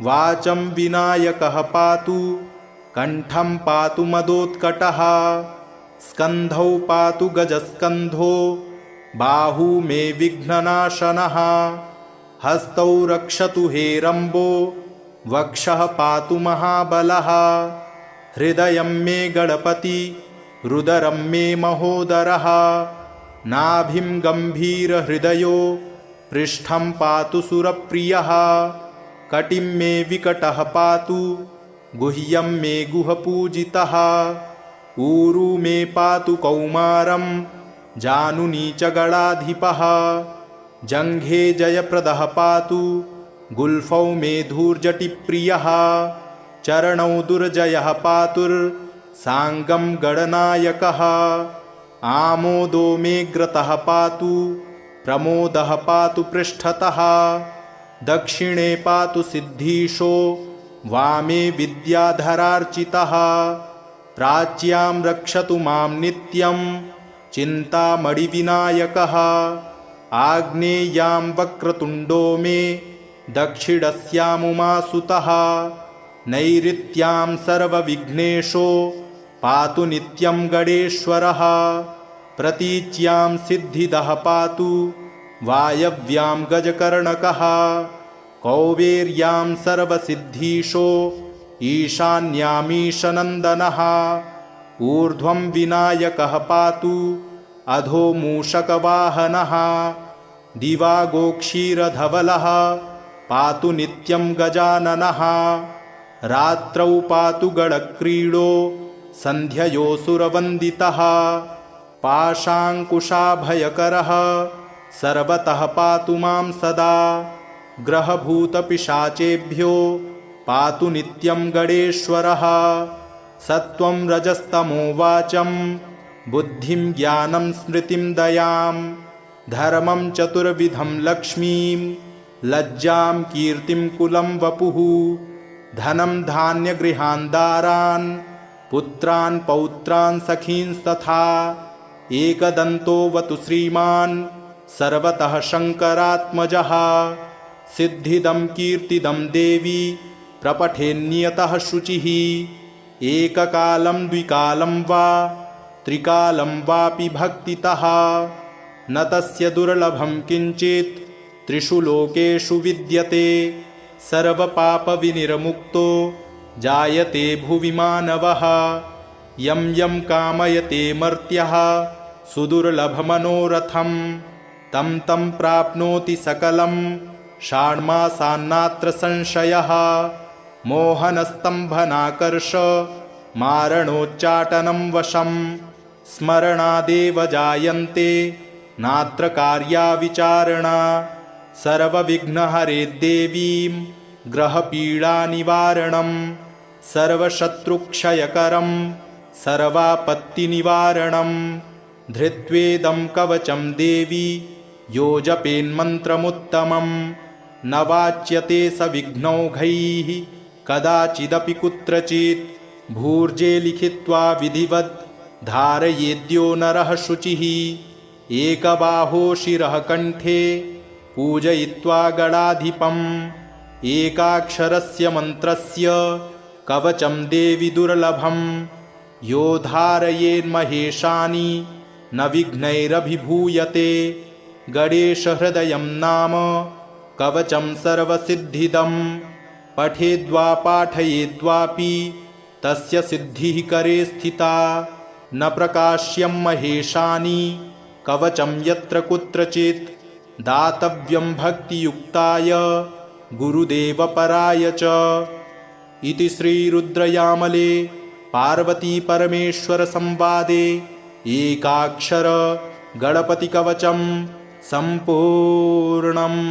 Speaker 1: वाचं विनायकः पातु कण्ठं पातु मदोत्कटः स्कन्धौ पातु गजस्कन्धो बाहू मे विघ्ननाशनः हस्तौ रक्षतु हेरम्बो वक्षः पातु महाबलः हृदयं मे गणपति रुदरं मे महोदरः नाभिं गम्भीरहृदयो पृष्ठं पातु सुरप्रियः कटिं मे विकटः पातु गुह्यं मे गुहपूजितः ऊरू मे पातु कौमारं जानुनी च गणाधिपः जङ्घे जयप्रदः पातु गुल्फौ मे धूर्जटिप्रियः चरणौ दुर्जयः पातुर्साङ्गं गणनायकः आमोदो मे ग्रतः पातु प्रमोदः पातु पृष्ठतः दक्षिणे पातु सिद्धीशो वामे विद्याधरार्चितः प्राच्यां रक्षतु मां नित्यं चिन्तामणिविनायकः आग्नेयां वक्रतुण्डो मे दक्षिणस्यामुमासुतः नैऋत्यां सर्वविघ्नेशो पातु नित्यं गणेश्वरः प्रतीच्यां सिद्धिदः पातु वायव्यां गजकर्णकः कौबेर्यां सर्वसिद्धीशो ईशान्यामीशनन्दनः ऊर्ध्वं विनायकः पातु अधो मूषकवाहनः दिवागोक्षीरधवलः पातु नित्यं गजाननः रात्रौ पातु गणक्रीडो सन्ध्ययोऽसुरवन्दितः पाशाङ्कुशाभयकरः सर्वतः पातु मां सदा ग्रहभूतपिशाचेभ्यो पातु नित्यं गणेश्वरः सत्त्वं रजस्तमो वाचं बुद्धिं ज्ञानं स्मृतिं दयां धर्मं चतुर्विधं लक्ष्मीं लज्जां कीर्तिं कुलं वपुः धनं धान्यगृहान् दारान् पुत्रान् पौत्रान् सखींस्तथा एकदन्तोऽवतु श्रीमान् सर्वतः शङ्करात्मजः सिद्धिदं कीर्तिदं देवी प्रपठेन्नियतः शुचिः एककालं द्विकालं वा त्रिकालं वापि भक्तितः न तस्य दुर्लभं किञ्चित् त्रिषु लोकेषु विद्यते सर्वपापविनिर्मुक्तो जायते भुवि मानवः यं यं कामयते मर्त्यः सुदुर्लभमनोरथं तं तं प्राप्नोति सकलं षाण्मासान्नात्र संशयः मोहनस्तम्भनाकर्ष मारणोच्चाटनं वशं स्मरणादेव जायन्ते नात्र कार्या विचारणा सर्वविघ्नहरे देवीं ग्रहपीडानिवारणं सर्वशत्रुक्षयकरं सर्वापत्तिनिवारणं धृत्वेदं कवचं देवी यो जपेन्मन्त्रमुत्तमं न वाच्यते स विघ्नौघैः कदाचिदपि कुत्रचित् भूर्जे लिखित्वा विधिवत् धारयेद्यो नरः शुचिः एकबाहो शिरः कण्ठे पूजयित्वा गणाधिपम् एकाक्षरस्य मन्त्रस्य कवचं देवि दुर्लभं यो धारयेन्महेशानि न विघ्नैरभिभूयते गणेशहृदयं नाम कवचं सर्वसिद्धिदं पठेद्वा पाठयेद्वापि तस्य सिद्धिः करे स्थिता न प्रकाश्यं महेशानि कवचं यत्र कुत्रचित् दातव्यं भक्तियुक्ताय गुरुदेवपराय च इति श्रीरुद्रयामले पार्वतीपरमेश्वरसंवादे एकाक्षर गणपतिकवचं सम्पूर्णम्।